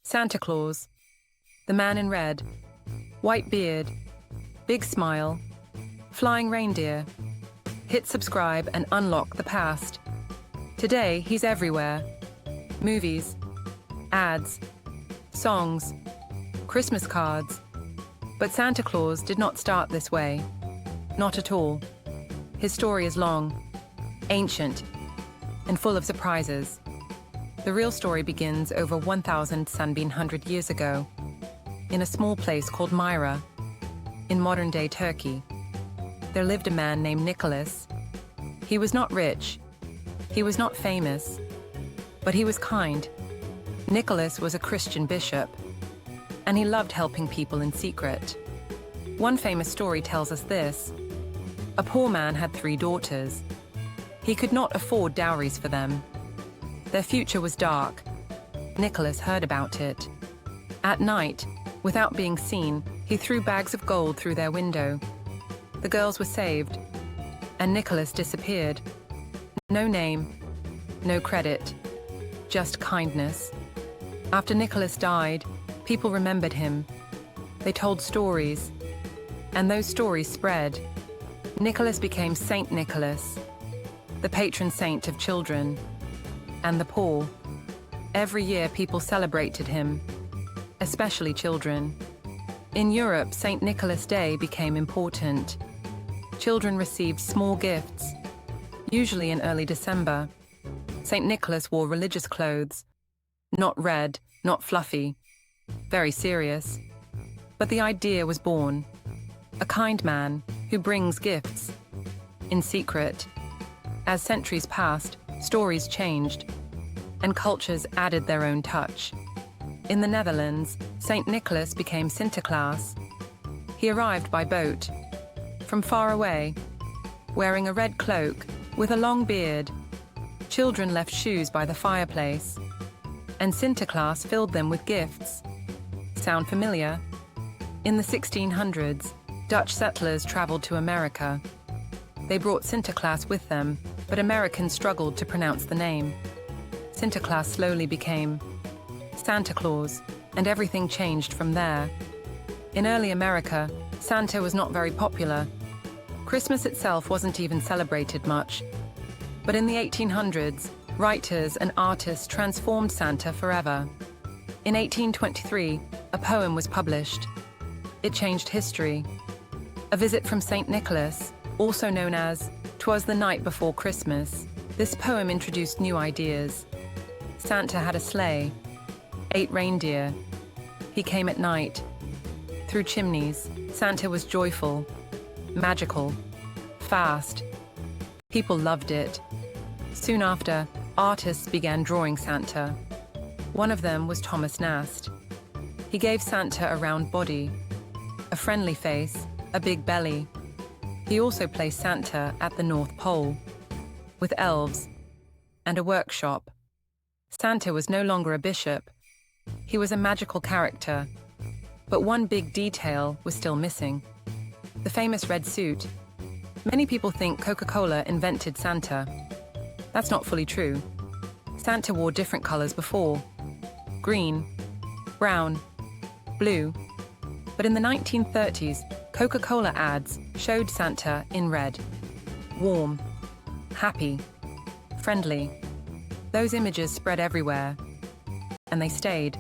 Santa Claus, the man in red, white beard, big smile, flying reindeer. Hit subscribe and unlock the past. Today, he's everywhere. Movies, ads, songs, Christmas cards. But Santa Claus did not start this way. Not at all. His story is long, ancient, and full of surprises. The real story begins over 1,700 years ago, in a small place called Myra, in modern-day Turkey. There lived a man named Nicholas. He was not rich, he was not famous, but he was kind. Nicholas was a Christian bishop, and he loved helping people in secret. One famous story tells us this. A poor man had 3 daughters. He could not afford dowries for them. Their future was dark. Nicholas heard about it. At night, without being seen, he threw bags of gold through their window. The girls were saved, and Nicholas disappeared. No name, no credit, just kindness. After Nicholas died, people remembered him. They told stories, and those stories spread. Nicholas became Saint Nicholas, the patron saint of children and the poor. Every year people celebrated him, especially children. In Europe, St. Nicholas Day became important. Children received small gifts, usually in early December. St. Nicholas wore religious clothes, not red, not fluffy, very serious. But the idea was born. A kind man who brings gifts in secret. As centuries passed, stories changed, and cultures added their own touch. In the Netherlands, St. Nicholas became Sinterklaas. He arrived by boat, from far away, wearing a red cloak with a long beard. Children left shoes by the fireplace, and Sinterklaas filled them with gifts. Sound familiar? In the 1600s, Dutch settlers traveled to America. They brought Sinterklaas with them, but Americans struggled to pronounce the name. Sinterklaas slowly became Santa Claus, and everything changed from there. In early America, Santa was not very popular. Christmas itself wasn't even celebrated much. But in the 1800s, writers and artists transformed Santa forever. In 1823, a poem was published. It changed history. A Visit from St. Nicholas, also known as "'Twas the Night Before Christmas." This poem introduced new ideas. Santa had a sleigh, 8 reindeer. He came at night. Through chimneys, Santa was joyful, magical, fast. People loved it. Soon after, artists began drawing Santa. One of them was Thomas Nast. He gave Santa a round body, a friendly face, a big belly. He also placed Santa at the North Pole, with elves and a workshop. Santa was no longer a bishop. He was a magical character. But one big detail was still missing. The famous red suit. Many people think Coca-Cola invented Santa. That's not fully true. Santa wore different colors before. Green, brown, blue. But in the 1930s, Coca-Cola ads showed Santa in red. Warm, happy, friendly. Those images spread everywhere, and they stayed.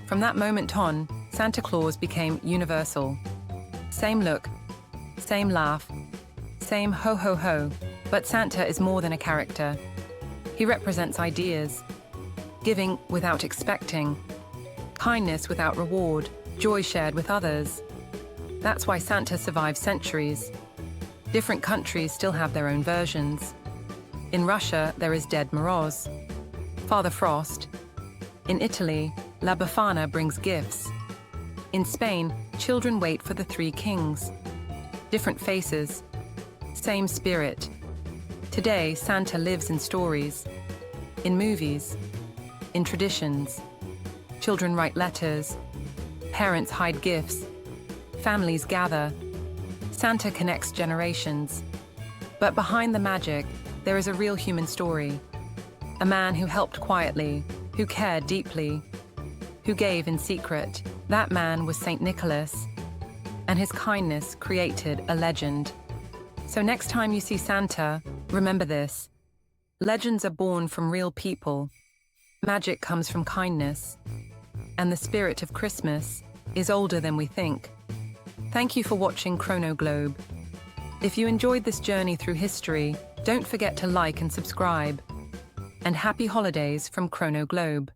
From that moment on, Santa Claus became universal. Same look, same laugh, same ho ho ho, but Santa is more than a character. He represents ideas, giving without expecting, kindness without reward, joy shared with others. That's why Santa survived centuries. Different countries still have their own versions. In Russia, there is Ded Moroz, Father Frost. In Italy, La Befana brings gifts. In Spain, children wait for the 3 kings. Different faces, same spirit. Today, Santa lives in stories, in movies, in traditions. Children write letters, parents hide gifts, families gather. Santa connects generations. But behind the magic, there is a real human story. A man who helped quietly, who cared deeply. who gave in secret. That man was Saint Nicholas, and his kindness created a legend. So next time you see Santa, remember this. Legends are born from real people. Magic comes from kindness. And the spirit of Christmas is older than we think. Thank you for watching Chrono Globe. If you enjoyed this journey through history, don't forget to like and subscribe. And happy holidays from Chrono Globe.